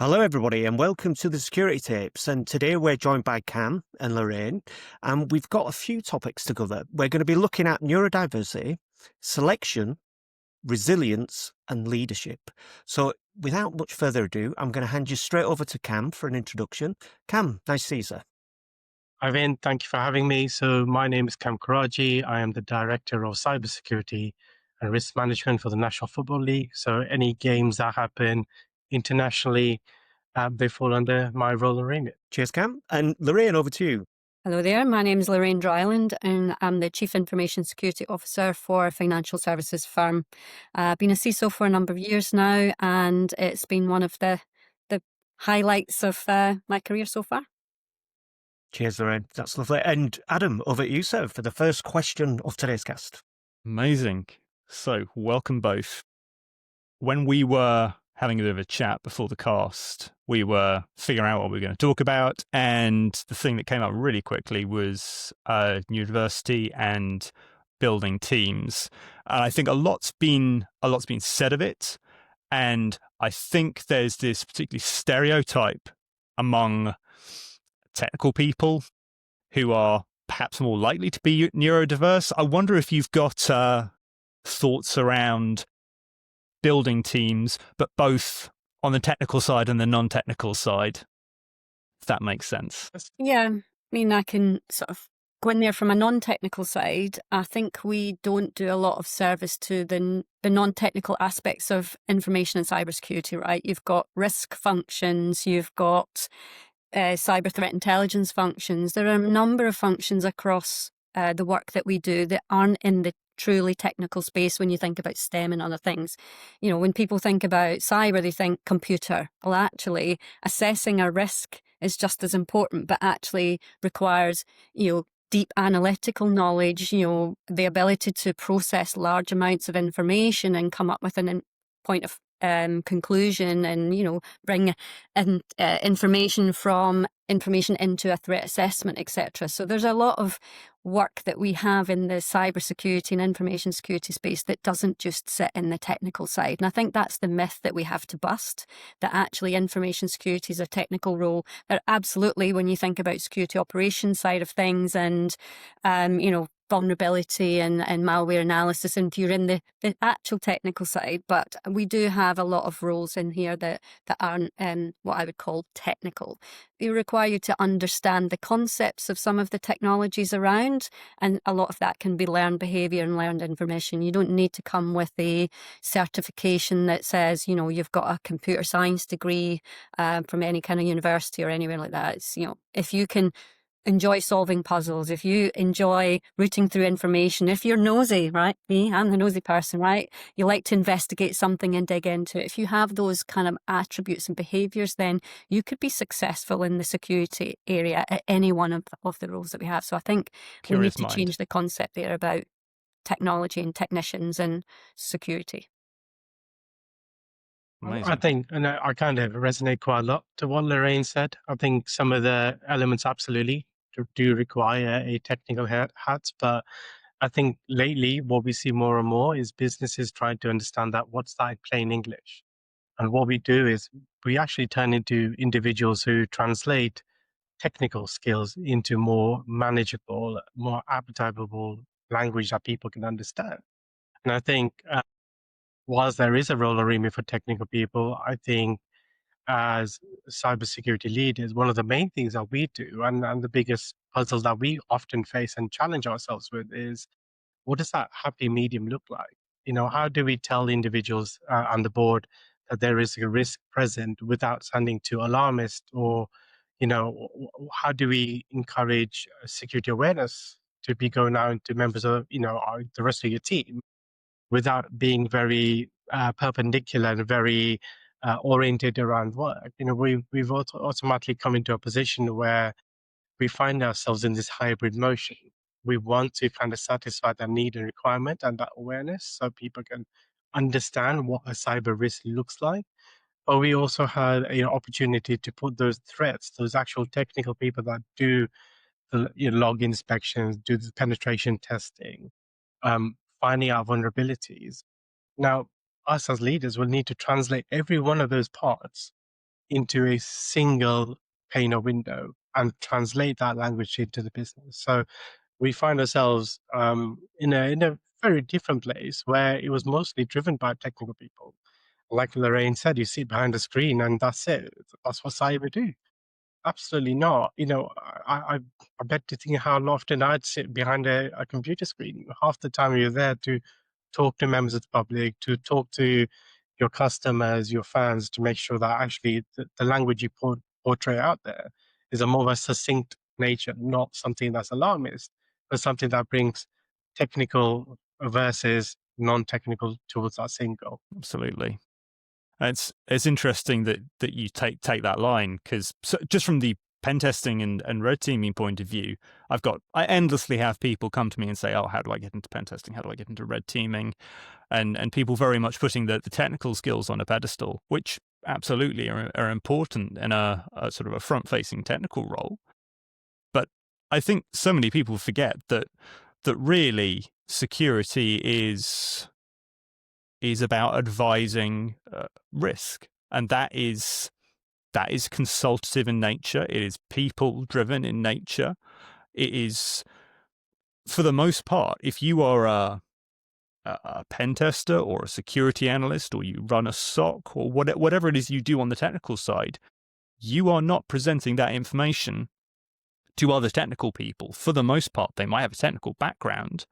Hello, everybody, and welcome to the Security Tapes. And today we're joined by Kam and Lorraine, and we've got a few topics to cover. We're going to be looking at neurodiversity, selection, resilience, and leadership. So, without much further ado, I'm going to hand you straight over to Kam for an introduction. Kam, nice to see you, sir. Ivan, thank you for having me. So my name is Kam Karaji. I am the Director of Cybersecurity and Risk Management for the National Football League. So any games that happen internationally, they fall under my role and remit. Cheers, Kam. And Lorraine, over to you. Hello there, my name is Lorraine Dryland and I'm the Chief Information Security Officer for a financial services firm. I've been a CISO for a number of years now and it's been one of the highlights of my career so far. Cheers, Lorraine. That's lovely. And Adam, over to you, sir, for the first question of today's cast. Amazing. So, welcome both. When we were having a bit of a chat before the cast, we were figuring out what we were going to talk about, and the thing that came up really quickly was neurodiversity and building teams. And I think a lot's been said of it, and I think there's this particular stereotype among technical people who are perhaps more likely to be neurodiverse. I wonder if you've got thoughts around building teams, but both on the technical side and the non-technical side, if that makes sense. Yeah, I mean, I can sort of go in there from a non-technical side. I think we don't do a lot of service to the non-technical aspects of information and cybersecurity, right? You've got risk functions, you've got cyber threat intelligence functions. There are a number of functions across the work that we do that aren't in the truly technical space when you think about STEM and other things. You know, when people think about cyber, they think computer. Well, actually, assessing a risk is just as important, but actually requires, deep analytical knowledge, the ability to process large amounts of information and come up with an point of conclusion and, bring information into a threat assessment, etc. So there's a lot of work that we have in the cybersecurity and information security space that doesn't just sit in the technical side. And I think that's the myth that we have to bust, that actually information security is a technical role. That absolutely, when you think about security operations side of things and, vulnerability and malware analysis, and if you're in the actual technical side, but we do have a lot of roles in here that aren't what I would call technical. They require you to understand the concepts of some of the technologies around, and a lot of that can be learned behaviour and learned information. You don't need to come with a certification that says, you've got a computer science degree from any kind of university or anywhere like that. It's, if you can enjoy solving puzzles, if you enjoy rooting through information, if you're nosy, right? I'm the nosy person, right? You like to investigate something and dig into it. If you have those kind of attributes and behaviours, then you could be successful in the security area at any one of the roles that we have. So I think we need to change the concept there about technology and technicians and security. Amazing. I think, and I kind of resonate quite a lot to what Lorraine said. I think some of the elements absolutely do require a technical hat, but I think lately what we see more and more is businesses trying to understand that what's that in plain English. And what we do is we actually turn into individuals who translate technical skills into more manageable, more adaptable language that people can understand. And I think whilst there is a role or remit for technical people, I think as cybersecurity leaders, one of the main things that we do and the biggest puzzle that we often face and challenge ourselves with is, what does that happy medium look like? How do we tell individuals on the board that there is a risk present without sounding too alarmist? Or, how do we encourage security awareness to be going out to members of, the rest of your team without being very perpendicular and very oriented around work? We've automatically come into a position where we find ourselves in this hybrid motion. We want to kind of satisfy that need and requirement and that awareness so people can understand what a cyber risk looks like. But we also had an opportunity to put those threats, those actual technical people that do the log inspections, do the penetration testing, finding out vulnerabilities. Now, us as leaders will need to translate every one of those parts into a single pane or window and translate that language into the business. So we find ourselves in a very different place where it was mostly driven by technical people. Like Lorraine said, you sit behind a screen and that's it. That's what cyber do. Absolutely not. I bet to think how often I'd sit behind a computer screen. Half the time you're there to talk to members of the public, to talk to your customers, your fans, to make sure that actually the language you portray out there is a more of a succinct nature, not something that's alarmist, but something that brings technical versus non-technical towards that same goal. Absolutely. It's interesting that you take that line, because just from the pen testing and red teaming point of view, I endlessly have people come to me and say, oh, how do I get into pen testing? How do I get into red teaming? And people very much putting the technical skills on a pedestal, which absolutely are important in a sort of a front-facing technical role. But I think so many people forget that really security is about advising risk, and that is consultative in nature. It is people driven in nature. It is, for the most part, if you are a pen tester or a security analyst, or you run a SOC, or whatever it is you do on the technical side, you are not presenting that information to other technical people. For the most part, they might have a technical background,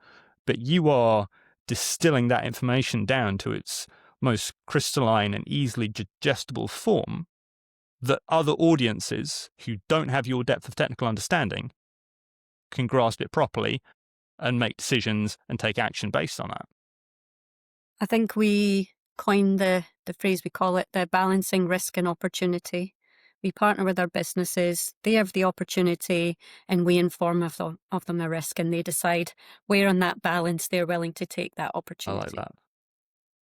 but you are distilling that information down to its most crystalline and easily digestible form that other audiences who don't have your depth of technical understanding can grasp it properly and make decisions and take action based on that. I think we coined the phrase, we call it the balancing risk and opportunity. We partner with our businesses, they have the opportunity, and we inform of them the risk, and they decide where on that balance they're willing to take that opportunity.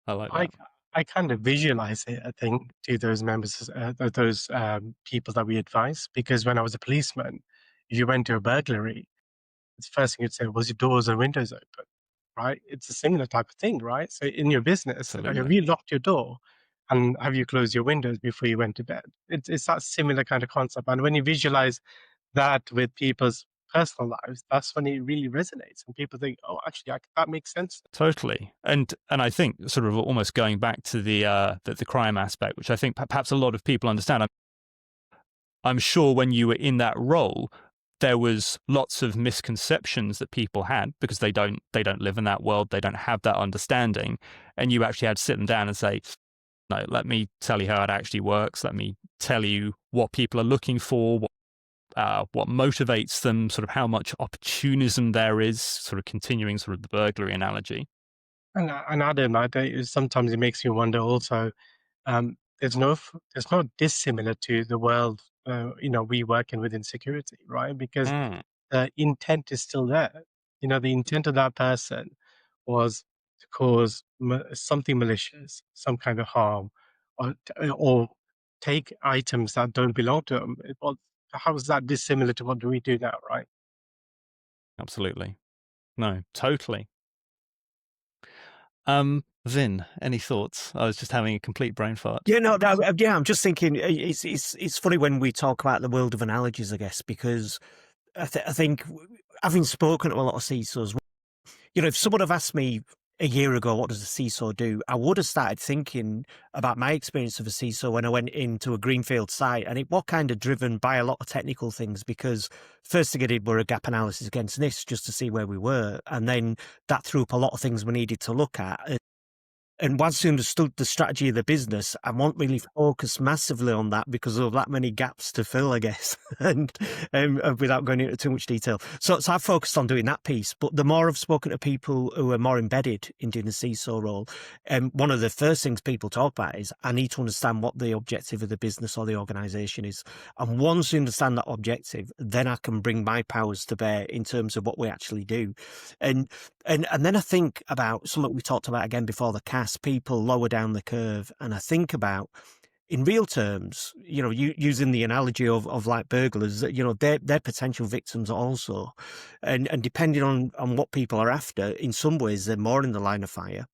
I like that. I kind of visualize it, I think, to those members, those people that we advise, because when I was a policeman, if you went to a burglary, the first thing you'd say was your doors and windows open, right? It's a similar type of thing, right? So in your business, have Absolutely. you locked your door and have you closed your windows before you went to bed? It's that similar kind of concept. And when you visualize that with people's personal lives, that's when it really resonates and people think, oh, actually, that makes sense. Totally. And I think sort of almost going back to the crime aspect, which I think perhaps a lot of people understand. I'm sure when you were in that role, there was lots of misconceptions that people had because they don't live in that world, they don't have that understanding, and you actually had to sit them down and say, no, let me tell you how it actually works. Let me tell you what people are looking for, what motivates them, sort of how much opportunism there is, sort of continuing sort of the burglary analogy. And Adam, sometimes it makes you wonder also, it's not dissimilar to the world, we work in within security, right? Because the intent is still there. The intent of that person was to cause something malicious, some kind of harm, or take items that don't belong to them. Well, how is that dissimilar to what we do now, right? Absolutely. No, totally. Vin, any thoughts? I was just having a complete brain fart. Yeah, I'm just thinking it's funny when we talk about the world of analogies, I guess, because I think having spoken to a lot of CISOs, if someone had asked me a year ago, what does a CISO do? I would have started thinking about my experience of a CISO when I went into a greenfield site, and it was kind of driven by a lot of technical things, because first thing I did were a gap analysis against NIST just to see where we were, and then that threw up a lot of things we needed to look at. And once you understood the strategy of the business, I won't really focus massively on that because of that many gaps to fill, I guess, and without going into too much detail. So I focused on doing that piece. But the more I've spoken to people who are more embedded in doing a CISO role, one of the first things people talk about is, I need to understand what the objective of the business or the organisation is. And once you understand that objective, then I can bring my powers to bear in terms of what we actually do. And then I think about something we talked about again before the cast, people lower down the curve. And I think about, in real terms, using the analogy of like burglars, they're potential victims also. And depending on what people are after, in some ways, they're more in the line of fire.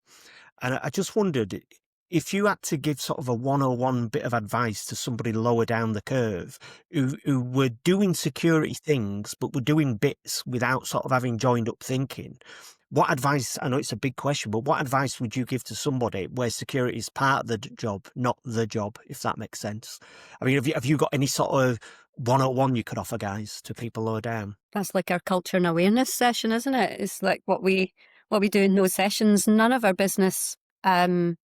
And I just wondered, if you had to give sort of a 101 bit of advice to somebody lower down the curve who were doing security things, but were doing bits without sort of having joined up thinking, what advice, I know it's a big question, but what advice would you give to somebody where security is part of the job, not the job, if that makes sense? I mean, have you got any sort of 101 you could offer, guys, to people lower down? That's like our culture and awareness session, isn't it? It's like what we do in those sessions. None of our business outside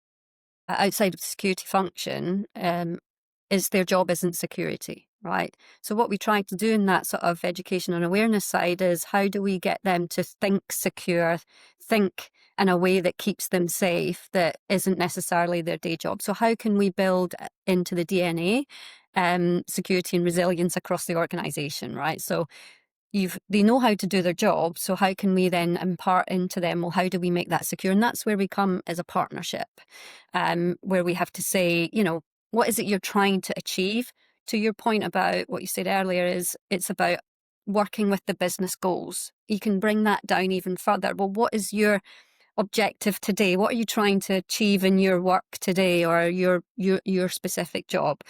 of the security function is their job isn't security, right? So what we try to do in that sort of education and awareness side is how do we get them to think secure, think in a way that keeps them safe, that isn't necessarily their day job. So how can we build into the DNA security and resilience across the organization, right? So they know how to do their job, so how can we then impart into them, well, how do we make that secure? And that's where we come as a partnership, where we have to say, what is it you're trying to achieve? To your point about what you said earlier, is it's about working with the business goals. You can bring that down even further. Well, what is your objective today? What are you trying to achieve in your work today, or your specific job?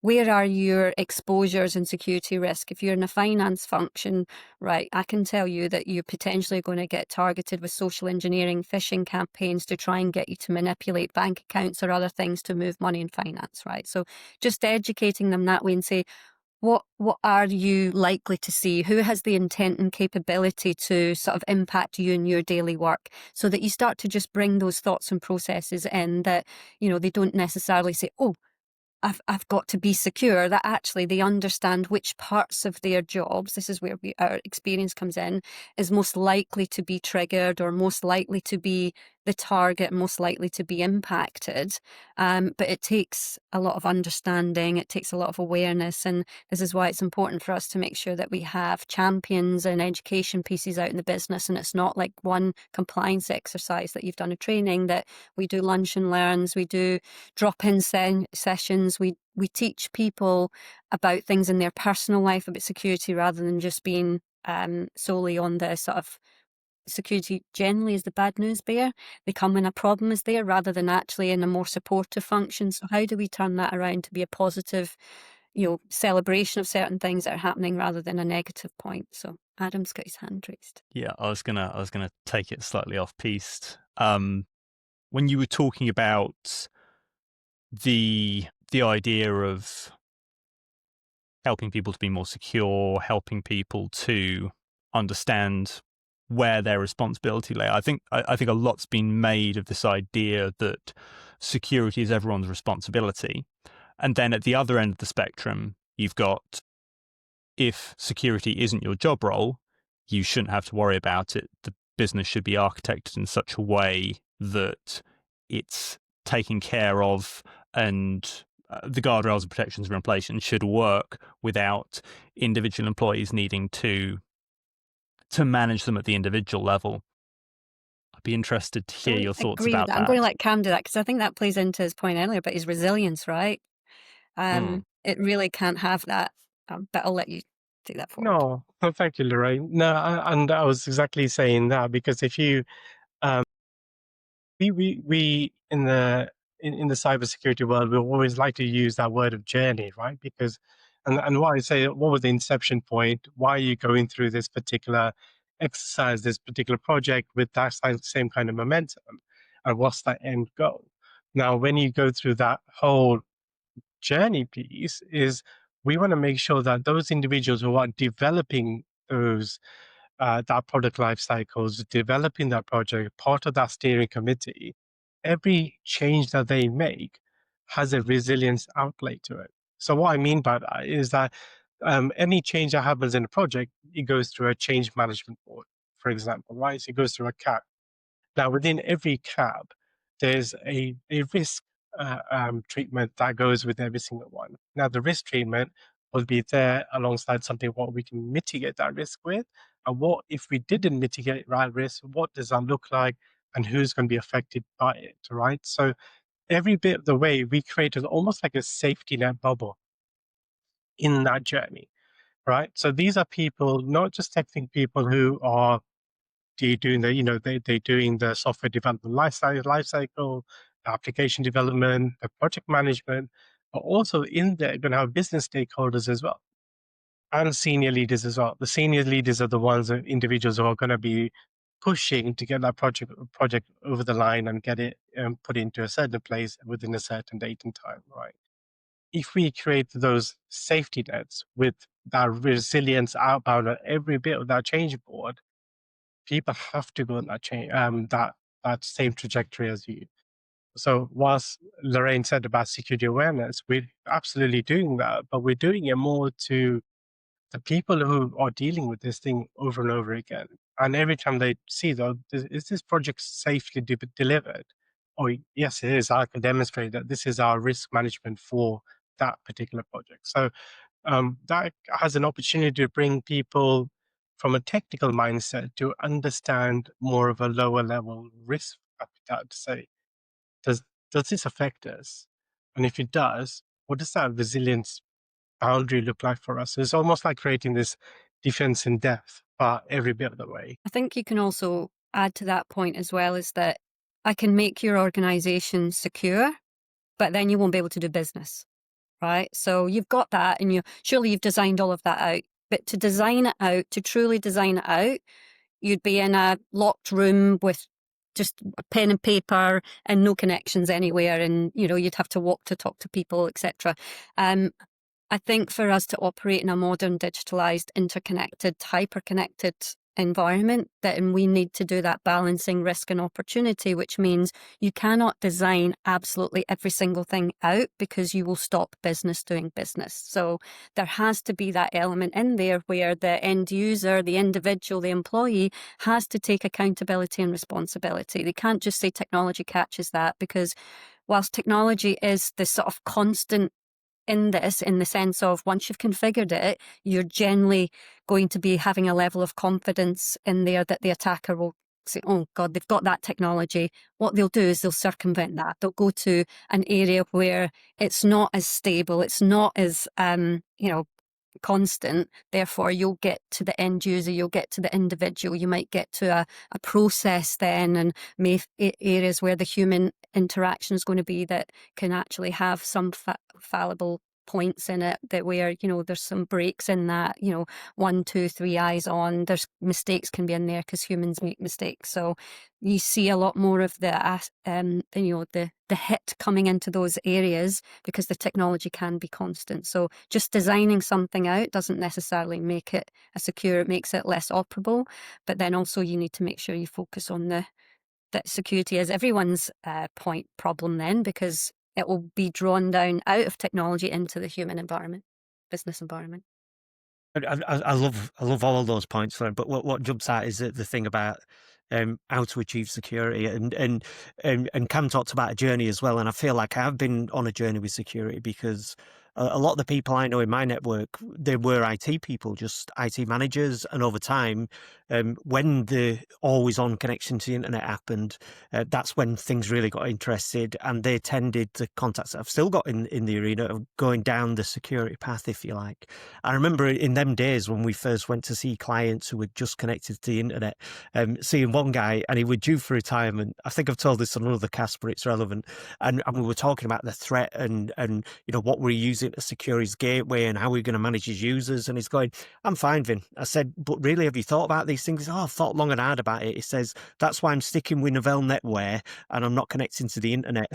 Where are your exposures and security risk? If you're in a finance function, right, I can tell you that you're potentially going to get targeted with social engineering, phishing campaigns to try and get you to manipulate bank accounts or other things to move money in finance, right? So just educating them that way and say, what are you likely to see? Who has the intent and capability to sort of impact you in your daily work, so that you start to just bring those thoughts and processes in, that, they don't necessarily say, oh, I've got to be secure, that actually they understand which parts of their jobs, this is where our experience comes in, is most likely to be triggered or most likely to be the target, most likely to be impacted. But it takes a lot of understanding, it takes a lot of awareness, and this is why it's important for us to make sure that we have champions and education pieces out in the business, and it's not like one compliance exercise that you've done a training, that we do lunch and learns, we do drop-in sessions, we teach people about things in their personal life, about security, rather than just being solely on the sort of security generally is the bad news bear. They come when a problem is there, rather than actually in a more supportive function. So how do we turn that around to be a positive, celebration of certain things that are happening, rather than a negative point? So Adam's got his hand raised. Yeah, I was gonna take it slightly off piste. When you were talking about the idea of helping people to be more secure, helping people to understand where their responsibility lay, I think a lot's been made of this idea that security is everyone's responsibility. And then at the other end of the spectrum, you've got, if security isn't your job role, you shouldn't have to worry about it. The business should be architected in such a way that it's taken care of, and the guardrails and protections are in place and should work without individual employees needing to manage them at the individual level. I'd be interested to hear your thoughts about that. I'm going to let Kam do that, because I think that plays into his point earlier about his resilience, right? It really can't have that, but I'll let you take that forward. No, thank you, Lorraine. No, and I was exactly saying that, because if you, we in the cybersecurity world, we always like to use that word of journey, right? Because, and why I say, what was the inception point? Why are you going through this particular exercise, this particular project with that same kind of momentum? And what's that end goal? Now, when you go through that whole journey piece, is we want to make sure that those individuals who are developing those that product life cycles, developing that project, part of that steering committee, every change that they make has a resilience outlay to it. So what I mean by that is that any change that happens in a project, it goes through a change management board, for example, right? So it goes through a CAB. Now, within every CAB, there's a risk treatment that goes with every single one. Now, the risk treatment will be there alongside something what we can mitigate that risk with, and what if we didn't mitigate that risk, what does that look like, and who's going to be affected by it, right? So every bit of the way, we created almost like a safety net bubble in that journey, right? So these are people, not just technical people who are doing the, they're doing the software development life cycle, the application development, the project management, but also in there, you're going to have business stakeholders as well, and senior leaders as well. The senior leaders are the ones, individuals who are going to be pushing to get that project over the line and get it put into a certain place within a certain date and time, right? If we create those safety nets with that resilience outbound on every bit of that change board, people have to go on that change, that same trajectory as you. So whilst Lorraine said about security awareness, we're absolutely doing that, but we're doing it more to the people who are dealing with this thing over and over again. And every time they see, though, is this project safely delivered? Or yes, it is. I can demonstrate that this is our risk management for that particular project. So that has an opportunity to bring people from a technical mindset to understand more of a lower level risk appetite, to say, does this affect us? And if it does, what does that resilience boundary look like for us? So it's almost like creating this defense in depth, but every bit of the way. I think you can also add to that point as well, is that I can make your organization secure, but then you won't be able to do business, right? So you've got that, and surely you've designed all of that out. But to design it out, to truly design it out, you'd be in a locked room with just a pen and paper and no connections anywhere, and you'd have to walk to talk to people, etc. I think for us to operate in a modern, digitalized, interconnected, hyper-connected environment, and we need to do that balancing risk and opportunity, which means you cannot design absolutely every single thing out because you will stop business doing business. So there has to be that element in there where the end user, the individual, the employee has to take accountability and responsibility. They can't just say technology catches that, because whilst technology is the sort of constant in this, in the sense of once you've configured it, you're generally going to be having a level of confidence in there that the attacker will say, oh God, they've got that technology. What they'll do is they'll circumvent that. They'll go to an area where it's not as stable, it's not as, constant. Therefore, you'll get to the end user, you'll get to the individual, you might get to a process then, and areas where the human interaction is going to be that can actually have some fallible points in it, that where there's some breaks in that, 1, 2, 3 eyes on, there's mistakes can be in there because humans make mistakes. So you see a lot more of the hit coming into those areas because the technology can be constant. So just designing something out doesn't necessarily make it a secure, it makes it less operable. But then also you need to make sure you focus on that security is everyone's problem then, because it will be drawn down out of technology into the human environment, business environment. I love all of those points, but what jumps out is the thing about how to achieve security, and Kam talked about a journey as well, and I feel like I've been on a journey with security because a lot of the people I know in my network, they were IT people, just IT managers, and over time, when the always-on connection to the internet happened, that's when things really got interested, and they tended the contacts that I've still got in the arena of going down the security path, if you like. I remember in them days when we first went to see clients who were just connected to the internet, seeing one guy, and he was due for retirement. I think I've told this on another cast, but it's relevant. And we were talking about the threat and what we're using to secure his gateway and how we're going to manage his users. And he's going, I'm fine, Vin. I said, but really, have you thought about these things? Oh, I've thought long and hard about it. He says, that's why I'm sticking with Novell NetWare and I'm not connecting to the internet.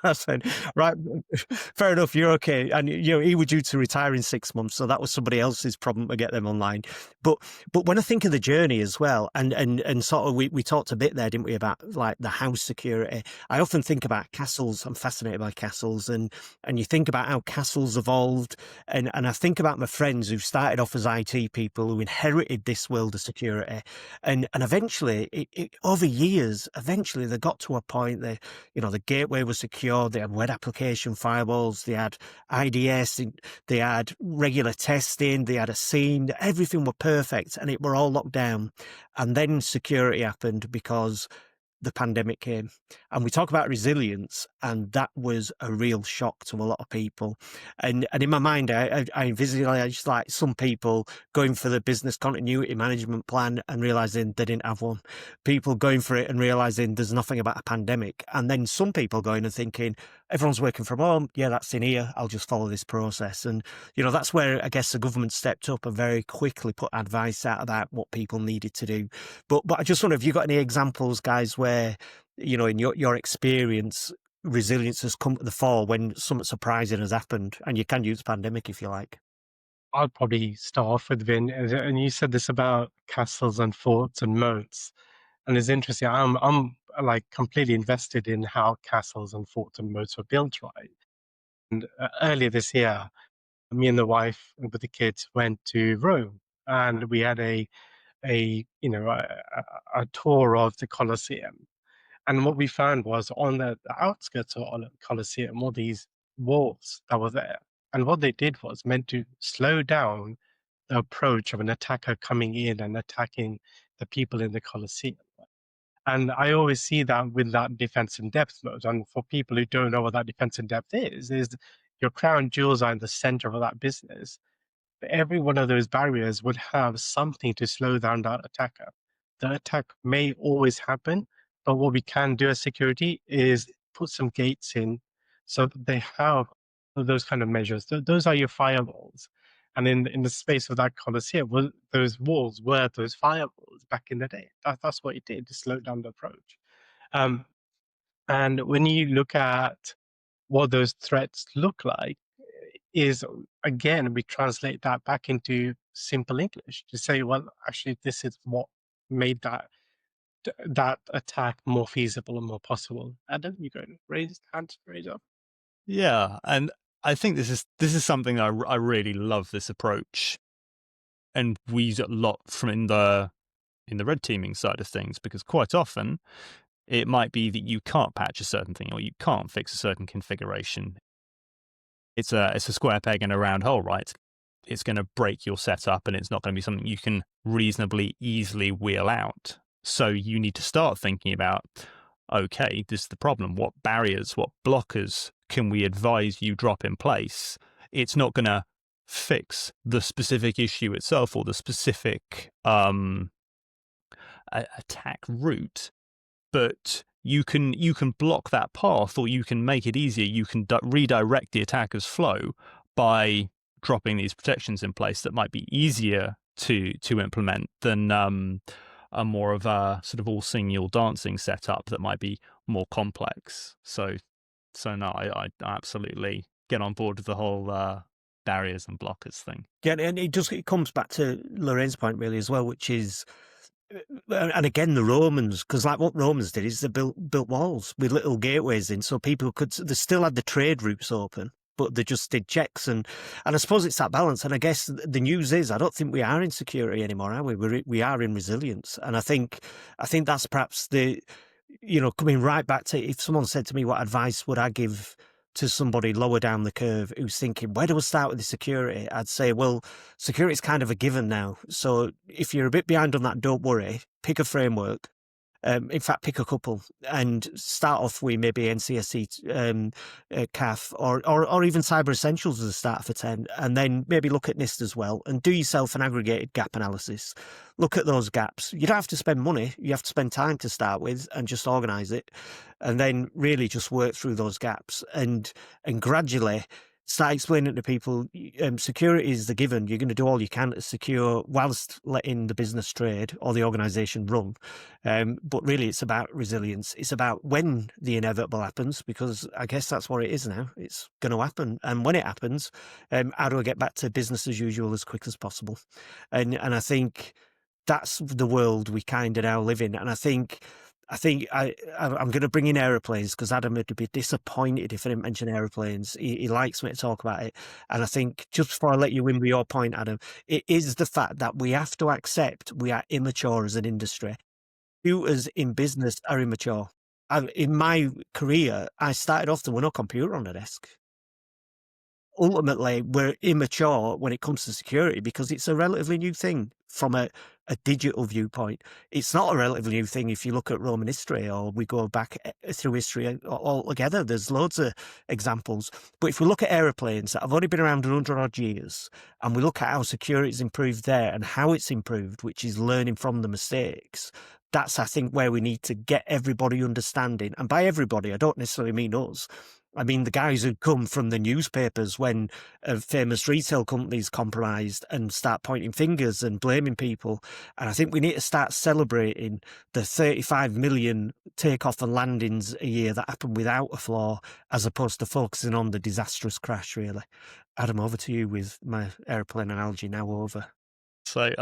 I said, right, fair enough, you're okay. And he was due to retire in 6 months, so that was somebody else's problem to get them online. But when I think of the journey as well, and sort of we talked a bit there, didn't we, about like the house security. I often think about castles. I'm fascinated by castles, and you think about how castles evolved, and I think about my friends who started off as IT people who inherited this world of security, and eventually, over years, eventually they got to a point that the gateway was secure, they had web application firewalls, they had IDS, they had regular testing, they had a scene, everything were perfect, and it were all locked down. And then security happened because the pandemic came. And we talk about resilience, and that was a real shock to a lot of people. And in my mind, I visualized like some people going for the business continuity management plan and realizing they didn't have one. People going for it and realizing there's nothing about a pandemic. And then some people going and thinking, everyone's working from home. Yeah, that's in here. I'll just follow this process. And, that's where I guess the government stepped up and very quickly put advice out about what people needed to do. But I just wonder, have you got any examples, guys, where, in your experience, resilience has come to the fore when something surprising has happened? And you can use pandemic if you like. I'll probably start off with Vin, and you said this about castles and forts and moats, and it's interesting. I'm like completely invested in how castles and forts and moats are built, right? And earlier this year, me and the wife with the kids went to Rome, and we had a tour of the Colosseum. And what we found was on the outskirts of the Colosseum, all these walls that were there. And what they did was meant to slow down the approach of an attacker coming in and attacking the people in the Colosseum. And I always see that with that defense in depth mode. And for people who don't know what that defense in depth is your crown jewels are in the center of that business. But every one of those barriers would have something to slow down that attacker. The attack may always happen, but what we can do as security is put some gates in so that they have those kind of measures. Those are your firewalls. And in the space of that Colosseum, those walls were those firewalls back in the day. That's what it did to slow down the approach. And when you look at what those threats look like, is again, we translate that back into simple English to say, well, actually, this is what made that attack more feasible and more possible. Adam, you go raise up. Yeah, and I think this is something I really love, this approach, and we use it a lot from in the red teaming side of things, because quite often it might be that you can't patch a certain thing or you can't fix a certain configuration. It's a square peg in a round hole, right? It's going to break your setup, and it's not going to be something you can reasonably easily wheel out. So you need to start thinking about, okay, this is the problem. What barriers, what blockers can we advise you drop in place? It's not going to fix the specific issue itself or the specific attack route, but you can block that path, or you can make it easier. You can redirect the attacker's flow by dropping these protections in place that might be easier to implement than a more of a sort of all singing, all dancing setup that might be more complex. So no, I absolutely get on board with the whole barriers and blockers thing. Yeah, and it comes back to Lorraine's point really as well, which is, and again, the Romans, because like what Romans did is they built walls with little gateways in, so people they still had the trade routes open, but they just did checks, and I suppose it's that balance. And I guess the news is, I don't think we are in security anymore, are we? We are in resilience, and I think that's perhaps coming right back to, if someone said to me, what advice would I give to somebody lower down the curve who's thinking, where do I start with the security? I'd say, well, security is kind of a given now. So if you're a bit behind on that, don't worry. Pick a framework. In fact, pick a couple and start off with maybe NCSC, CAF, or even Cyber Essentials as a start for 10, and then maybe look at NIST as well, and do yourself an aggregated gap analysis. Look at those gaps. You don't have to spend money. You have to spend time to start with and just organise it, and then really just work through those gaps and gradually start explaining to people, security is the given. You're going to do all you can to secure whilst letting the business trade or the organisation run. But really, it's about resilience. It's about when the inevitable happens, because I guess that's what it is now. It's going to happen. And when it happens, how do I get back to business as usual as quick as possible? And I think that's the world we kind of now live in. And I think I'm going to bring in aeroplanes, because Adam would be disappointed if I didn't mention aeroplanes. He likes me to talk about it. And I think, just before I let you in with your point, Adam, it is the fact that we have to accept we are immature as an industry. Computers in business are immature. In my career, I started off, there were no computer on the desk. ultimately we're immature when it comes to security because it's a relatively new thing from a digital viewpoint. It's not a relatively new thing if you look at Roman history or we go back through history altogether. There's loads of examples. But if we look at aeroplanes that have only been around 100 odd years and we look at how security's improved there and how it's improved, which is learning from the mistakes, that's, I think, where we need to get everybody understanding. And by everybody, I don't necessarily mean us. I mean the guys who come from the newspapers when famous retail companies compromised and start pointing fingers and blaming people. And I think we need to start celebrating the 35 million takeoff and landings a year that happen without a flaw, as opposed to focusing on the disastrous crash, really. Adam, over to you with my airplane analogy now over. So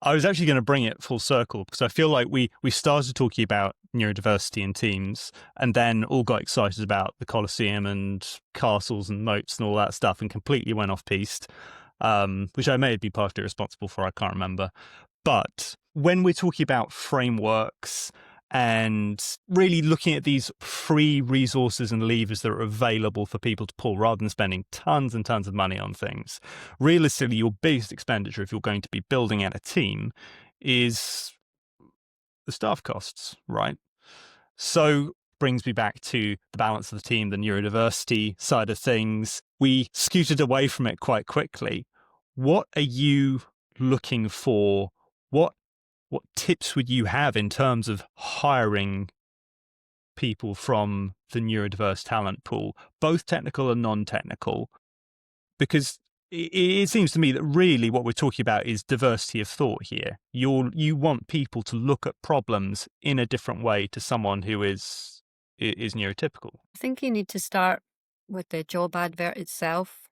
I was actually going to bring it full circle because I feel like we started talking about neurodiversity in teams and then all got excited about the Colosseum and castles and moats and all that stuff and completely went off piste, which I may be partially responsible for, I can't remember. But when we're talking about frameworks and really looking at these free resources and levers that are available for people to pull rather than spending tons and tons of money on things, realistically, your biggest expenditure if you're going to be building out a team is the staff costs, right? So brings me back to the balance of the team, the neurodiversity side of things. We scooted away from it quite quickly. What are you looking for? What tips would you have in terms of hiring people from the neurodiverse talent pool, both technical and non-technical? Because it seems to me that really what we're talking about is diversity of thought here. You want people to look at problems in a different way to someone who is neurotypical. I think you need to start with the job advert itself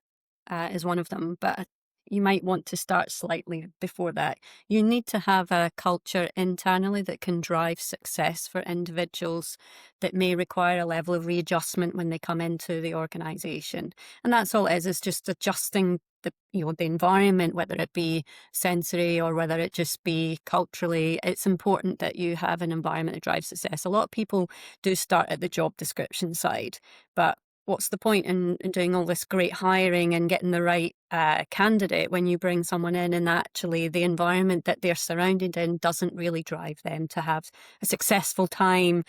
is one of them, but you might want to start slightly before that. You need to have a culture internally that can drive success for individuals that may require a level of readjustment when they come into the organisation. And that's all it is just adjusting the environment, whether it be sensory or whether it just be culturally. It's important that you have an environment that drives success. A lot of people do start at the job description side, but what's the point in doing all this great hiring and getting the right candidate when you bring someone in and actually the environment that they're surrounded in doesn't really drive them to have a successful time?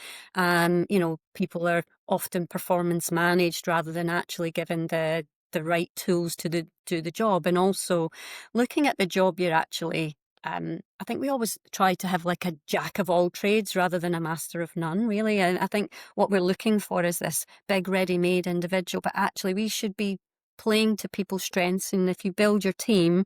People are often performance managed rather than actually given the right tools to do the job. And also looking at the job you're actually I think we always try to have like a jack of all trades rather than a master of none, really. And I think what we're looking for is this big ready-made individual, but actually we should be playing to people's strengths. And if you build your team,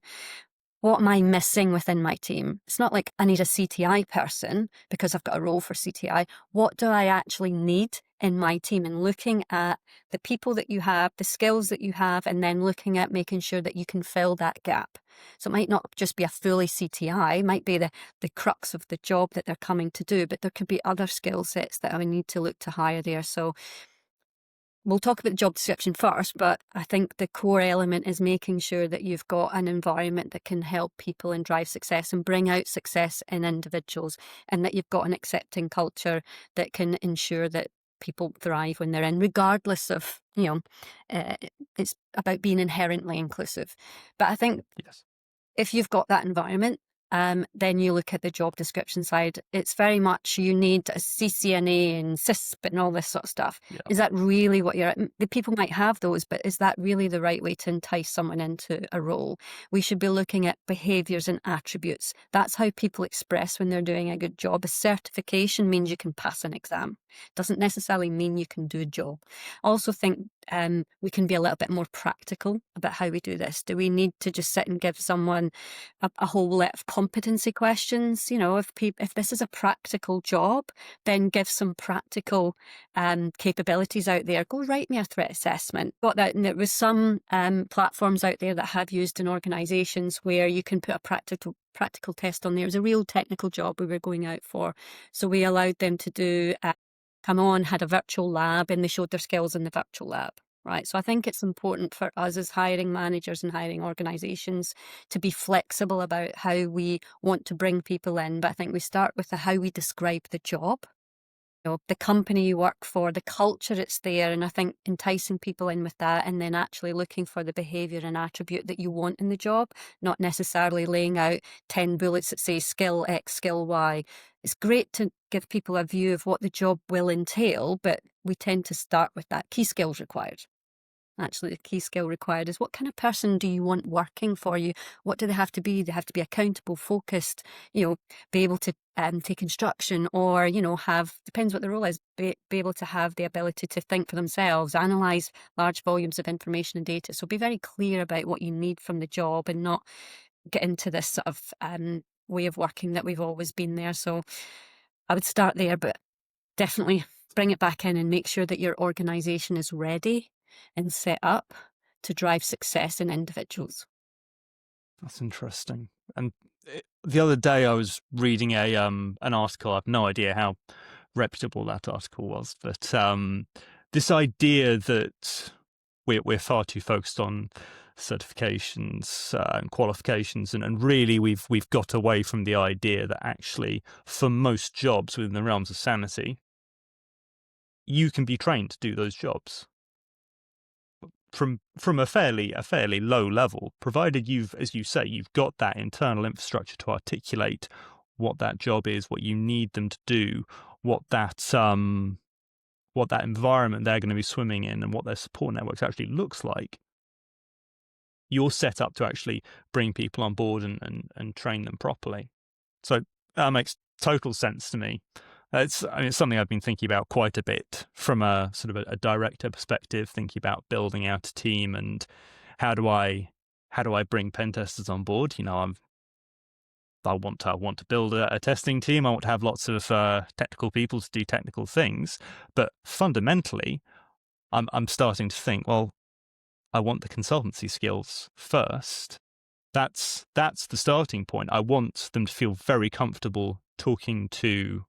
what am I missing within my team? It's not like I need a CTI person because I've got a role for CTI. What do I actually need in my team? And looking at the people that you have, the skills that you have, and then looking at making sure that you can fill that gap. So it might not just be a fully CTI, it might be the crux of the job that they're coming to do, but there could be other skill sets that I need to look to hire there. So we'll talk about the job description first, but I think the core element is making sure that you've got an environment that can help people and drive success and bring out success in individuals, and that you've got an accepting culture that can ensure that people thrive when they're in, regardless of, it's about being inherently inclusive. But I think if you've got that environment, then you look at the job description side. It's very much you need a CCNA and CISP and all this sort of stuff. Yeah. Is that really what the people might have those, but is that really the right way to entice someone into a role? We should be looking at behaviours and attributes. That's how people express when they're doing a good job. A certification means you can pass an exam. Doesn't necessarily mean you can do a job. I also think we can be a little bit more practical about how we do this. Do we need to just sit and give someone a whole lot of competency questions? If this is a practical job, then give some practical capabilities out there. Go write me a threat assessment. Got that? And there was some platforms out there that have used in organisations where you can put a practical test on there. It was a real technical job we were going out for. So we allowed them to do come on, had a virtual lab, and they showed their skills in the virtual lab, right? So I think it's important for us as hiring managers and hiring organisations to be flexible about how we want to bring people in. But I think we start with how we describe the job. the company you work for, the culture it's there, and I think enticing people in with that, and then actually looking for the behaviour and attribute that you want in the job, not necessarily laying out 10 bullets that say skill X, skill Y. It's great to give people a view of what the job will entail, but we tend to start with that key skills required. Actually, the key skill required is what kind of person do you want working for you? What do they have to be? They have to be accountable, focused, be able to take instruction, or, depends what the role is, be able to have the ability to think for themselves, analyse large volumes of information and data. So be very clear about what you need from the job and not get into this sort of way of working that we've always been there. So I would start there, but definitely bring it back in and make sure that your organisation is ready and set up to drive success in individuals. That's interesting. And the other day I was reading an article. I have no idea how reputable that article was, but this idea that we're far too focused on certifications and qualifications, and really we've got away from the idea that actually for most jobs within the realms of sanity, you can be trained to do those jobs from a fairly low level, provided as you say, you've got that internal infrastructure to articulate what that job is, what you need them to do, what that environment they're going to be swimming in, and what their support networks actually looks like. You're set up to actually bring people on board and train them properly. So that makes total sense to me. It's something I've been thinking about quite a bit from a sort of a director perspective, thinking about building out a team and how do I bring pen testers on board. I want to build a testing team. I want to have lots of technical people to do technical things, but fundamentally, I'm starting to think, well, I want the consultancy skills first. That's the starting point. I want them to feel very comfortable talking to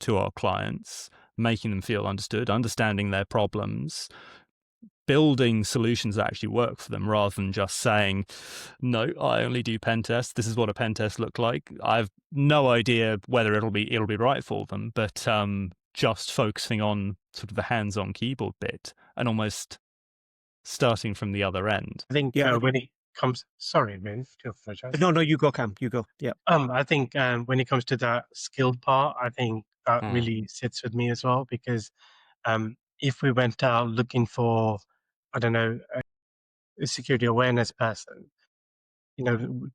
our clients, making them feel understood, understanding their problems, building solutions that actually work for them, rather than just saying, no, I only do pen tests. This is what a pen test look like. I've no idea whether it'll be right for them, but just focusing on sort of the hands-on keyboard bit and almost starting from the other end. I think when it comes, sorry, Vin, to apologize. No, you go, Kam. You go. Yeah. I think when it comes to that skill part, I think that really sits with me as well, because if we went out looking for, I don't know, a security awareness person,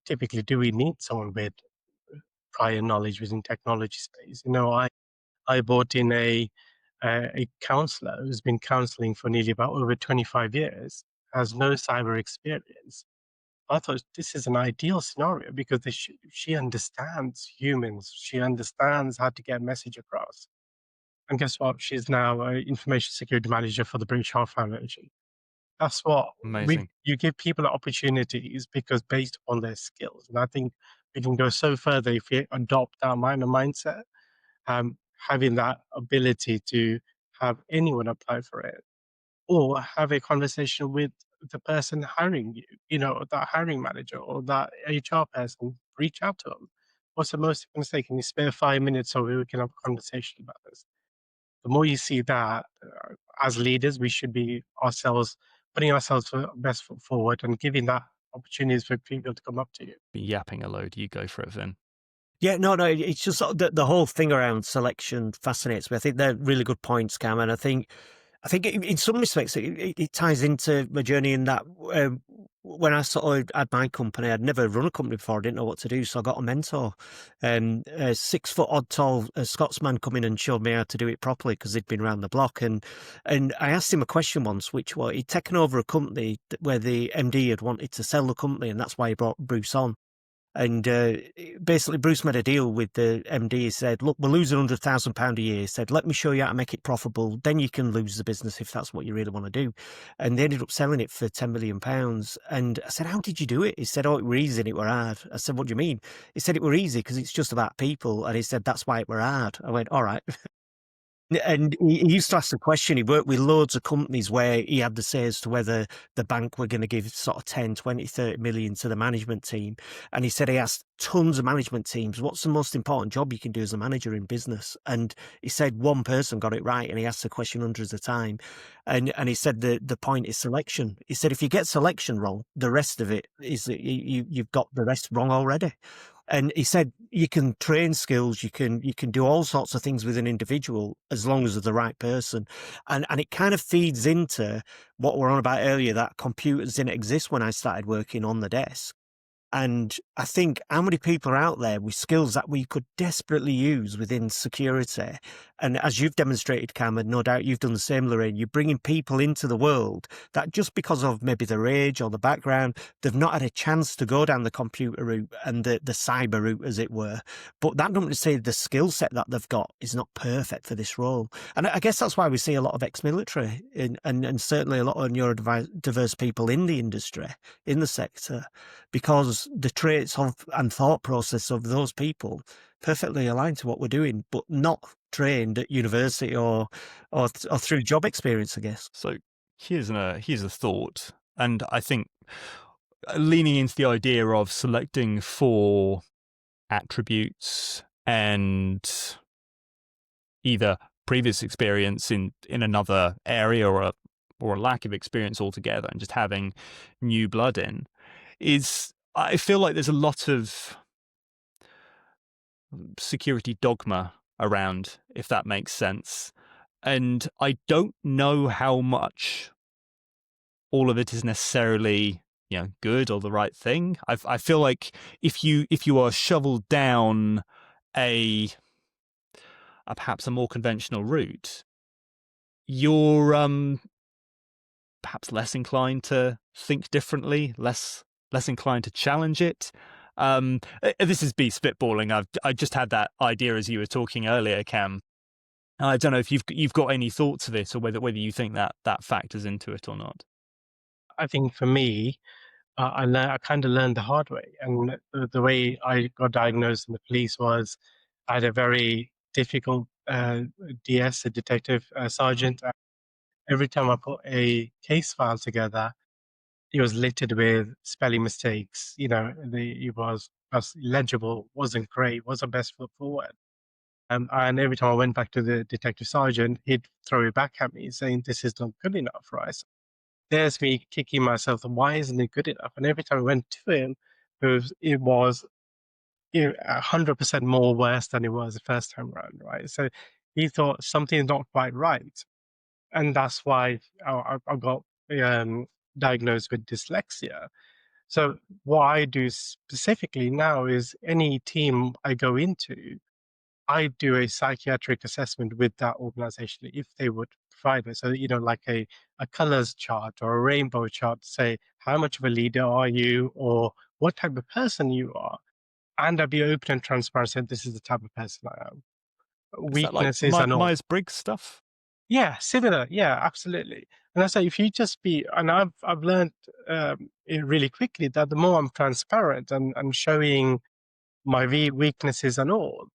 typically do we need someone with prior knowledge within technology space? I brought in a counselor who's been counseling for nearly about over 25 years, has no cyber experience. I thought this is an ideal scenario because she understands humans. She understands how to get a message across. And guess what? She's now an information security manager for the British Heart Foundation. That's what Amazing. you give people opportunities because based on their skills. And I think we can go so further if we adopt that mindset, having that ability to have anyone apply for it, or have a conversation with the person hiring you, that hiring manager or that HR person, reach out to them. What's the most you can say? Can you spare 5 minutes so we can have a conversation about this? The more you see that, as leaders, we should be putting ourselves best foot forward and giving that opportunities for people to come up to you. Be yapping a load. You go for it, Vin. Yeah, no, it's just the whole thing around selection fascinates me. I think they're really good points, Kam, and I think in some respects it ties into my journey in that when I sort of had my company, I'd never run a company before, I didn't know what to do, so I got a mentor, a 6 foot odd tall Scotsman come in and showed me how to do it properly because he'd been around the block, and I asked him a question once, which was he'd taken over a company where the MD had wanted to sell the company, and that's why he brought Bruce on. And basically, Bruce made a deal with the MD. He said, look, we're losing £100,000 a year. He said, let me show you how to make it profitable. Then you can lose the business if that's what you really want to do. And they ended up selling it for £10 million. And I said, how did you do it? He said, it were easy and it were hard. I said, what do you mean? He said, it were easy because it's just about people. And he said, that's why it were hard. I went, all right. And he used to ask the question. He worked with loads of companies where he had the say as to whether the bank were going to give sort of 10, 20, 30 million to the management team. And he said he asked tons of management teams, what's the most important job you can do as a manager in business? And he said one person got it right, and he asked the question hundreds of times. And he said the point is selection. He said if you get selection wrong, the rest of it is you've got the rest wrong already. And he said you can train skills, you can do all sorts of things with an individual as long as they're the right person. And it kind of feeds into what we're on about earlier, that computers didn't exist when I started working on the desk. And I think how many people are out there with skills that we could desperately use within security? And as you've demonstrated, Kam, and no doubt you've done the same, Lorraine, you're bringing people into the world that just because of maybe their age or the background, they've not had a chance to go down the computer route and the cyber route, as it were. But that doesn't say the skill set that they've got is not perfect for this role. And I guess that's why we see a lot of ex-military and certainly a lot of neurodiverse people in the industry, in the sector, because the traits of and thought process of those people perfectly align to what we're doing, but not trained at university or through job experience, I guess. So here's a thought, and I think leaning into the idea of selecting for attributes and either previous experience in another area or a lack of experience altogether, and just having new blood in is, I feel like there's a lot of security dogma around, if that makes sense. And I don't know how much all of it is necessarily, good or the right thing. I feel like if you are shoveled down a perhaps a more conventional route, you're perhaps less inclined to think differently, less inclined to challenge it. This is me spitballing. I just had that idea as you were talking earlier, Kam. I don't know if you've got any thoughts of it, or whether you think that factors into it or not. I think for me, I kind of learned the hard way. And the way I got diagnosed in the police was I had a very difficult DS, a detective sergeant. Every time I put a case file together, it was littered with spelling mistakes. It was legible, wasn't great, wasn't best foot forward. And every time I went back to the detective sergeant, he'd throw it back at me saying, "This is not good enough, right?" So there's me kicking myself. Why isn't it good enough? And every time I went to him, it was 100% more worse than it was the first time around, right? So he thought something's not quite right, and that's why I got diagnosed with dyslexia. So what I do specifically now is any team I go into, I do a psychiatric assessment with that organization if they would provide it. So, like a colors chart or a rainbow chart to say, how much of a leader are you, or what type of person you are? And I'd be open and transparent, saying this is the type of person I am. Is that like Weaknesses and all. Myers-Briggs stuff? Yeah, similar. Yeah, absolutely. And I say, if you just be, and I've learned it really quickly that the more I'm transparent and showing my weaknesses and all,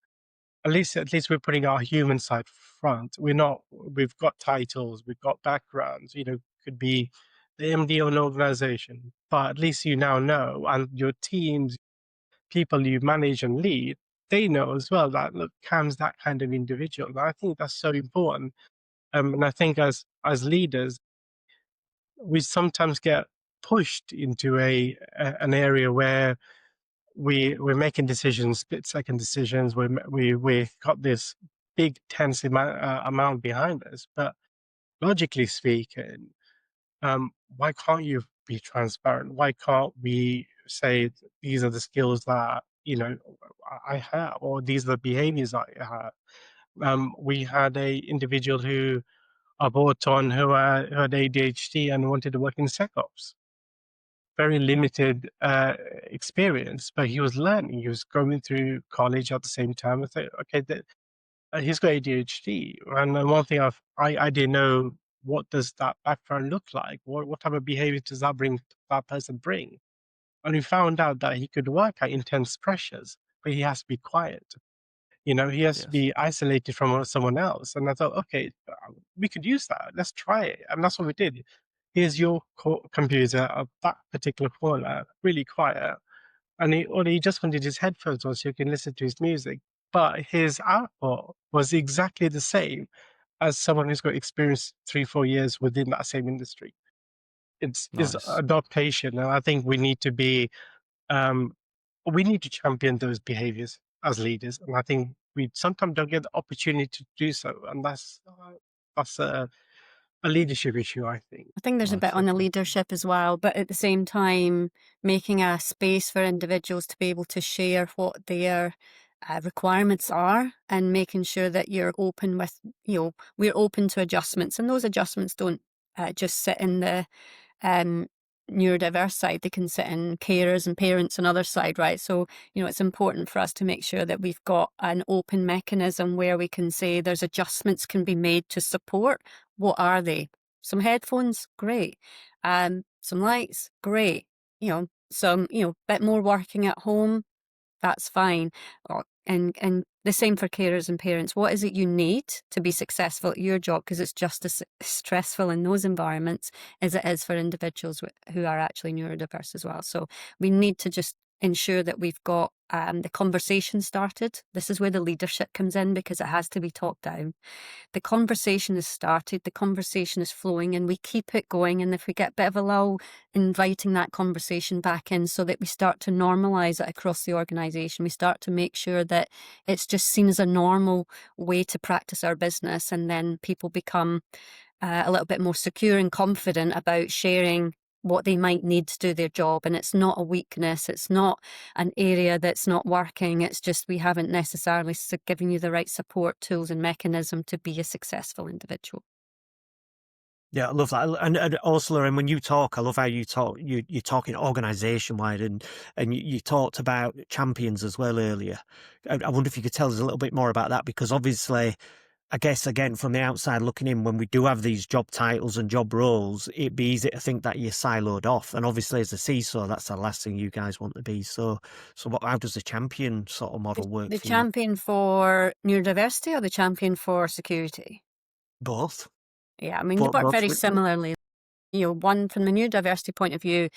at least we're putting our human side front. We've got titles, we've got backgrounds, could be the MD of an organization, but at least you now know, and your teams, people you manage and lead, they know as well that, look, Kam's that kind of individual. And I think that's so important. And I think as leaders, we sometimes get pushed into an area where we're making decisions, split-second decisions. We got this big tense amount behind us, but logically speaking, why can't you be transparent? Why can't we say these are the skills that I have, or these are the behaviors I have? We had a individual who I brought on who had ADHD and wanted to work in SecOps. Very limited experience, but he was learning. He was going through college at the same time. I thought, okay, he's got ADHD, and one thing I didn't know, what does that background look like? What type of behavior does that person bring? And we found out that he could work at intense pressures, but he has to be quiet. He has to Yes. be isolated from someone else. And I thought, okay, we could use that. Let's try it. And that's what we did. Here's your computer at that particular corner, really quiet. And he just wanted his headphones on so you can listen to his music. But his output was exactly the same as someone who's got experience 3-4 years within that same industry. It's Nice. adaptation. And I think we need to be, we need to champion those behaviors as leaders. And I think we sometimes don't get the opportunity to do so. And that's a leadership issue, I think. I think there's a Nice, bit on the okay. leadership as well, but at the same time, making a space for individuals to be able to share what their requirements are, and making sure that you're open with, we're open to adjustments, and those adjustments don't just sit in the neurodiverse side. They can sit in carers and parents and other side, right? So, it's important for us to make sure that we've got an open mechanism where we can say there's adjustments can be made to support. What are they? Some headphones, great. Some lights, great. Some, bit more working at home, that's fine. And the same for carers and parents. What is it you need to be successful at your job? Because it's just as stressful in those environments as it is for individuals who are actually neurodiverse as well. So we need to just ensure that we've got the conversation started. This is where the leadership comes in, because it has to be top down. The conversation is started, the conversation is flowing, and we keep it going. And if we get a bit of a lull, inviting that conversation back in so that we start to normalise it across the organisation. We start to make sure that it's just seen as a normal way to practice our business, and then people become a little bit more secure and confident about sharing what they might need to do their job. And it's not a weakness, it's not an area that's not working, it's just we haven't necessarily given you the right support tools and mechanism to be a successful individual. Yeah, I love that. And also, Lorraine, when you talk, I love how you talk. You're talking organisation wide, and you talked about champions as well earlier. I wonder if you could tell us a little bit more about that, because obviously, I guess again from the outside looking in, when we do have these job titles and job roles, it'd be easy to think that you're siloed off. And obviously, as a CISO, that's the last thing you guys want to be. So how does the champion sort of model work The for you? champion for neurodiversity or the champion for security? Both. Yeah, I mean, they work very similarly. One from the neurodiversity point of view,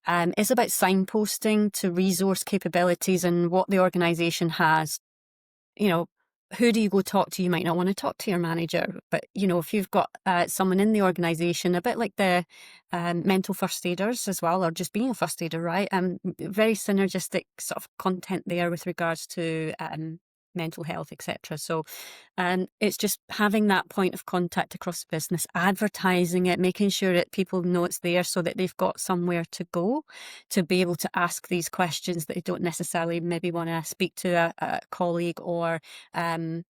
it's about signposting to resource capabilities and what the organisation has. Who do you go talk to? You might not want to talk to your manager, but if you've got someone in the organisation, a bit like the mental first aiders as well, or just being a first aider, right? Very synergistic sort of content there with regards to mental health, etc. So it's just having that point of contact across the business, advertising it, making sure that people know it's there so that they've got somewhere to go to be able to ask these questions that they don't necessarily maybe want to speak to a colleague or a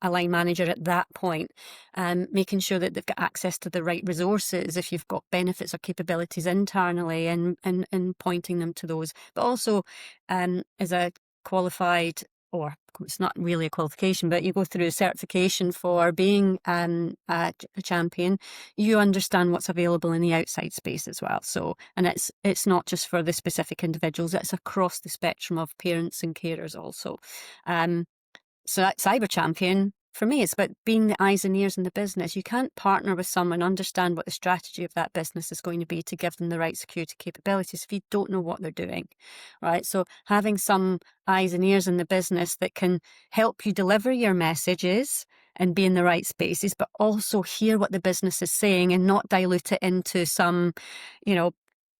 line manager at that point. Making sure that they've got access to the right resources if you've got benefits or capabilities internally, and pointing them to those. But also as a qualified, or it's not really a qualification, but you go through a certification for being a champion, you understand what's available in the outside space as well. So, and it's not just for the specific individuals, it's across the spectrum of parents and carers also. So that cyber champion, for me, it's about being the eyes and ears in the business. You can't partner with someone, understand what the strategy of that business is going to be to give them the right security capabilities if you don't know what they're doing, right? So having some eyes and ears in the business that can help you deliver your messages and be in the right spaces, but also hear what the business is saying and not dilute it into some,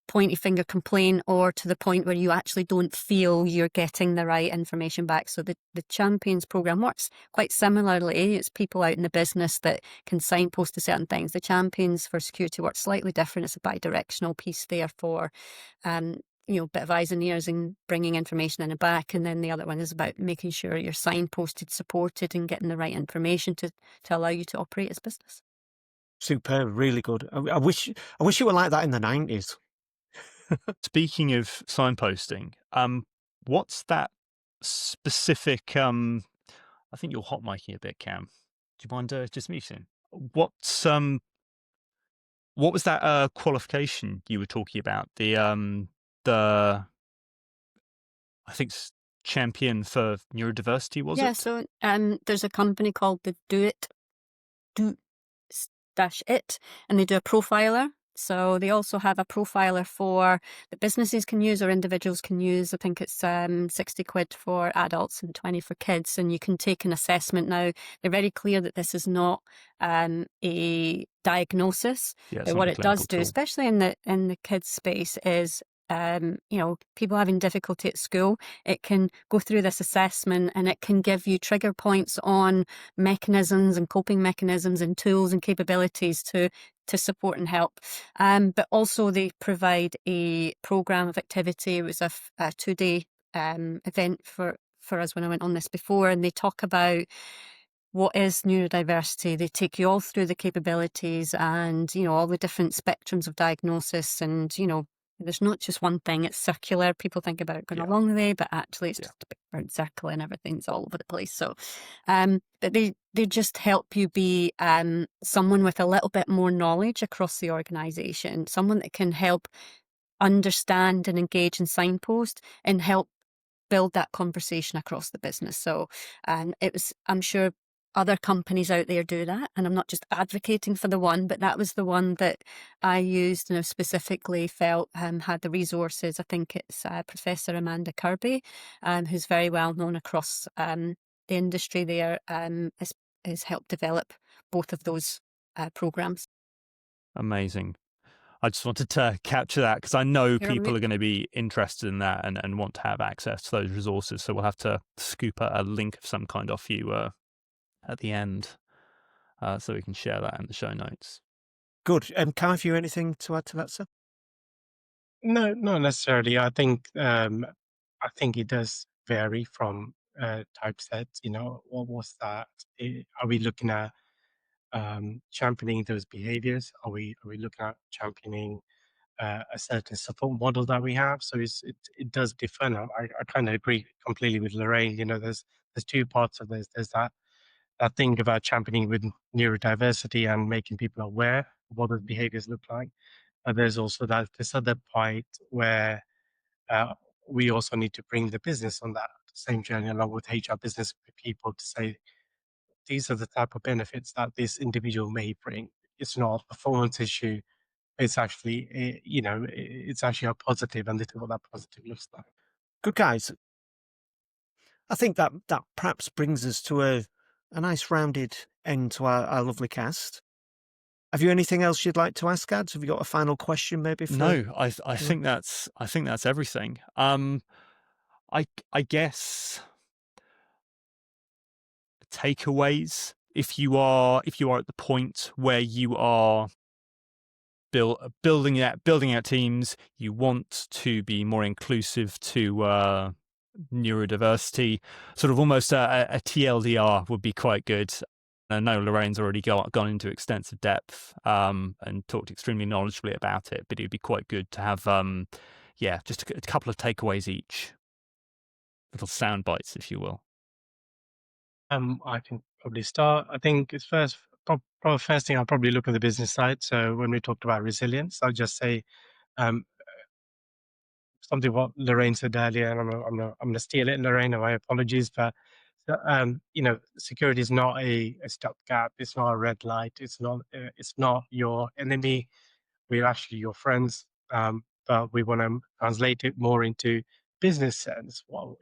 pointy finger complaint, or to the point where you actually don't feel you're getting the right information back. So the Champions program works quite similarly. It's people out in the business that can signpost to certain things. The Champions for security works slightly different. It's a bi-directional piece there for, bit of eyes and ears and bringing information in and back. And then the other one is about making sure you're signposted, supported, and getting the right information to allow you to operate as business. Superb, really good. I wish you were like that in the 90s. Speaking of signposting, what's that specific? I think you're hot micing a bit, Kam. Do you mind just muting? What was that qualification you were talking about? I think champion for neurodiversity, was Yeah, it? so there's a company called the Do dash it, and they do a profiler. So they also have a profiler for that businesses can use or individuals can use. I think it's 60 quid for adults and 20 for kids, and you can take an assessment. Now they're very clear that this is not a diagnosis, Yeah, it's but not what a it clinical does do, tool. especially in the kids space, is people having difficulty at school, it can go through this assessment and it can give you trigger points on mechanisms and coping mechanisms and tools and capabilities to support and help. But also they provide a program of activity. It was a 2-day event for us when I went on this before, and they talk about what is neurodiversity. They take you all through the capabilities and, all the different spectrums of diagnosis. And, there's not just one thing, it's circular. People think about it going Yeah. along the way, but actually it's Yeah. just a big round circle and everything's all over the place. So, but they just help you be someone with a little bit more knowledge across the organisation, someone that can help understand and engage and signpost and help build that conversation across the business. So I'm sure other companies out there do that, and I'm not just advocating for the one, but that was the one that I used and I specifically felt had the resources. I think it's Professor Amanda Kirby, who's very well known across the industry there, has helped develop both of those programs. Amazing. I just wanted to capture that because I know Here, people are going to be interested in that and want to have access to those resources. So we'll have to scoop a link of some kind off you at the end so we can share that in the show notes. Good. Kam, have you anything to add to that, sir? No, not necessarily. I think it does vary from typesets. What was that? Are we looking at championing those behaviors? Are we looking at championing a certain support model that we have? So it does differ. Now, I kind of agree completely with Lorraine. There's two parts of this. There's that thing about championing with neurodiversity and making people aware of what those behaviors look like. But there's also this other point where uh, we also need to bring the business on that same journey along with HR business people to say these are the type of benefits that this individual may bring. It's not a performance issue. It's actually, it's actually a positive, and this is what that positive looks like. Good, guys. I think that perhaps brings us to a nice rounded end to our lovely cast. Have you anything else you'd like to ask, Ads? Have you got a final question maybe? No, I think that's everything. I guess takeaways. If you are at the point where you are building out teams, you want to be more inclusive to neurodiversity, sort of almost a TLDR would be quite good. I know Lorraine's already gone into extensive depth and talked extremely knowledgeably about it, but it'd be quite good to have just a couple of takeaways each, little sound bites, if you will. I can probably start. I think it's first thing I'll probably look at the business side. So when we talked about resilience, I'll just say something what Lorraine said earlier, and I'm gonna steal it, Lorraine. My apologies, but security is not a stopgap. It's not a red light. It's not your enemy. We're actually your friends. But we want to translate it more into business sense. Well,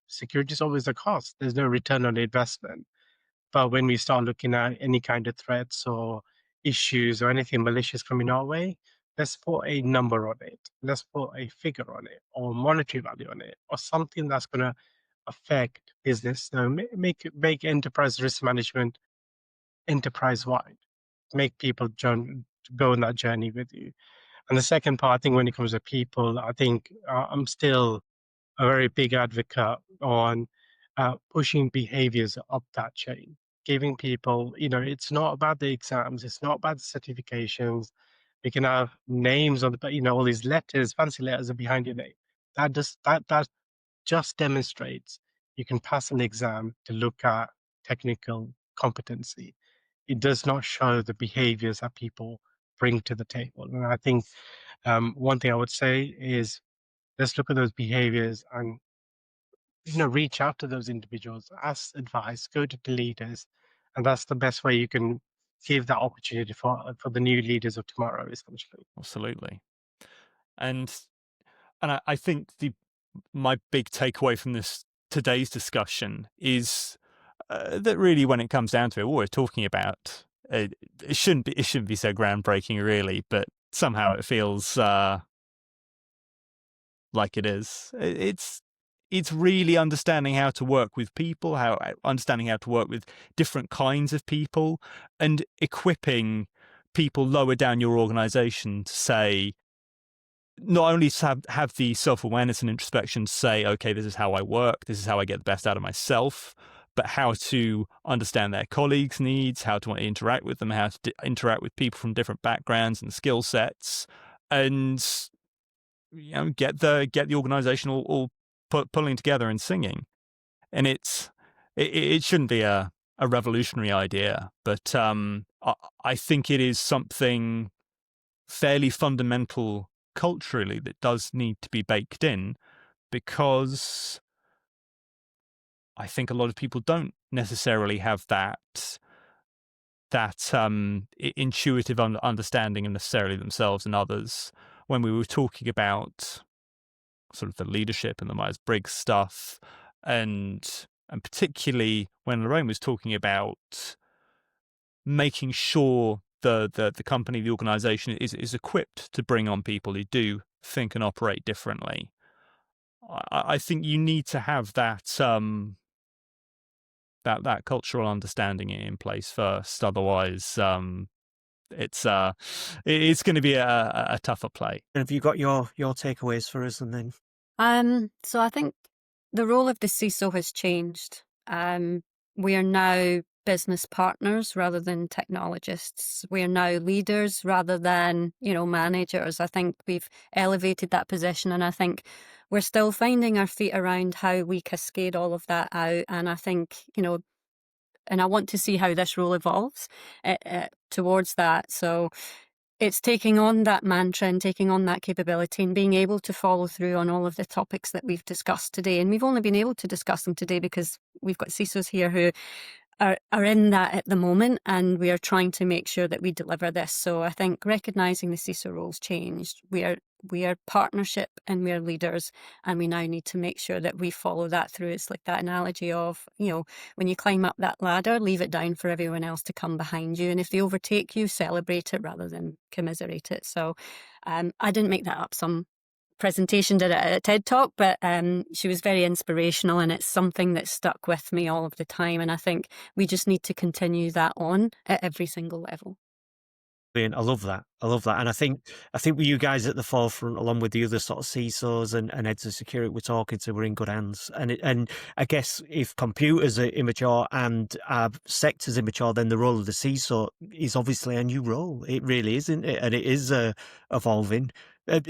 security is always a cost. There's no return on investment. But when we start looking at any kind of threats or issues or anything malicious coming our way, let's put a number on it. Let's put a figure on it or monetary value on it or something that's going to affect business. So make enterprise risk management enterprise wide. Make people go on that journey with you. And the second part, I think, when it comes to people, I think I'm still a very big advocate on pushing behaviors up that chain, giving people, it's not about the exams, it's not about the certifications. We can have names on the, all these letters, fancy letters are behind your name. That just demonstrates you can pass an exam to look at technical competency. It does not show the behaviors that people bring to the table. And I think one thing I would say is let's look at those behaviors and reach out to those individuals, ask advice, go to the leaders, and that's the best way you can give that opportunity for the new leaders of tomorrow, essentially. Absolutely. And I think my big takeaway from today's discussion is that really, when it comes down to it, what we're talking about, it shouldn't be so groundbreaking, really, but somehow it feels like it is. It's really understanding how to work with people, understanding how to work with different kinds of people, and equipping people lower down your organization to say, not only have the self-awareness and introspection to say, okay, this is how I work, this is how I get the best out of myself, but how to understand their colleagues' needs, how to interact with them, how to interact with people from different backgrounds and skill sets, and get the organization all pulling together and singing. And it shouldn't be a revolutionary idea, but I think it is something fairly fundamental culturally that does need to be baked in, because I think a lot of people don't necessarily have that intuitive understanding of necessarily themselves and others. When we were talking about sort of the leadership and the Myers-Briggs stuff, and particularly when Lorraine was talking about making sure the company, the organization is equipped to bring on people who do think and operate differently. I think you need to have that that cultural understanding in place first. Otherwise, it's going to be a tougher play. And have you got your takeaways for us? And then, So I think the role of the CISO has changed. We are now business partners rather than technologists. We are now leaders rather than, managers. I think we've elevated that position, and I think we're still finding our feet around how we cascade all of that out. And I think, and I want to see how this role evolves towards that. So it's taking on that mantra and taking on that capability and being able to follow through on all of the topics that we've discussed today. And we've only been able to discuss them today because we've got CISOs here who are in that at the moment, and we are trying to make sure that we deliver this. So I think recognising the CISO role's changed. We are partnership and we are leaders, and we now need to make sure that we follow that through. It's like that analogy of, when you climb up that ladder, leave it down for everyone else to come behind you. And if they overtake you, celebrate it rather than commiserate it. So I didn't make that up. Some presentation did it at a TED Talk, but she was very inspirational, and it's something that stuck with me all of the time. And I think we just need to continue that on at every single level. brilliant. I love that. And I think with you guys at the forefront, along with the other sort of CISOs and heads of security we're talking to, we're in good hands. And I guess if computers are immature and our sector's immature, then the role of the CISO is obviously a new role. It really is, isn't it? And it is evolving.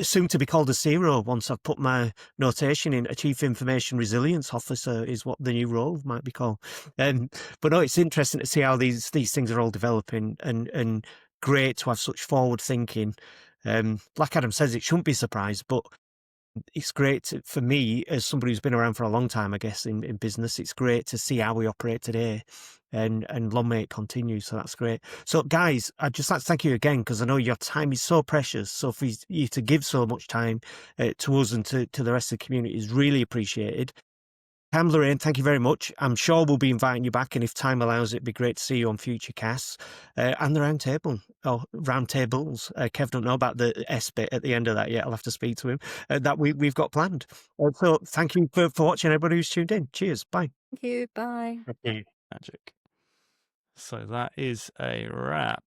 Soon to be called a CIRO once I've put my notation in. A Chief Information Resilience Officer is what the new role might be called. But no, it's interesting to see how these things are all developing, and great to have such forward thinking. Like Adam says, it shouldn't be a surprise, but it's great for me as somebody who's been around for a long time, I guess, in business. It's great to see how we operate today, and long may it continue. So that's great. So guys, I'd just like to thank you again, because I know your time is so precious. So for you to give so much time to us and to the rest of the community is really appreciated. Kam, Lorraine, thank you very much. I'm sure we'll be inviting you back, and if time allows, it'd be great to see you on future casts and the round table, or round tables. Kev don't know about the S bit at the end of that yet. I'll have to speak to him. That we've got planned. So thank you for watching, everybody who's tuned in. Cheers. Bye. Thank you. Bye. Magic. So that is a wrap.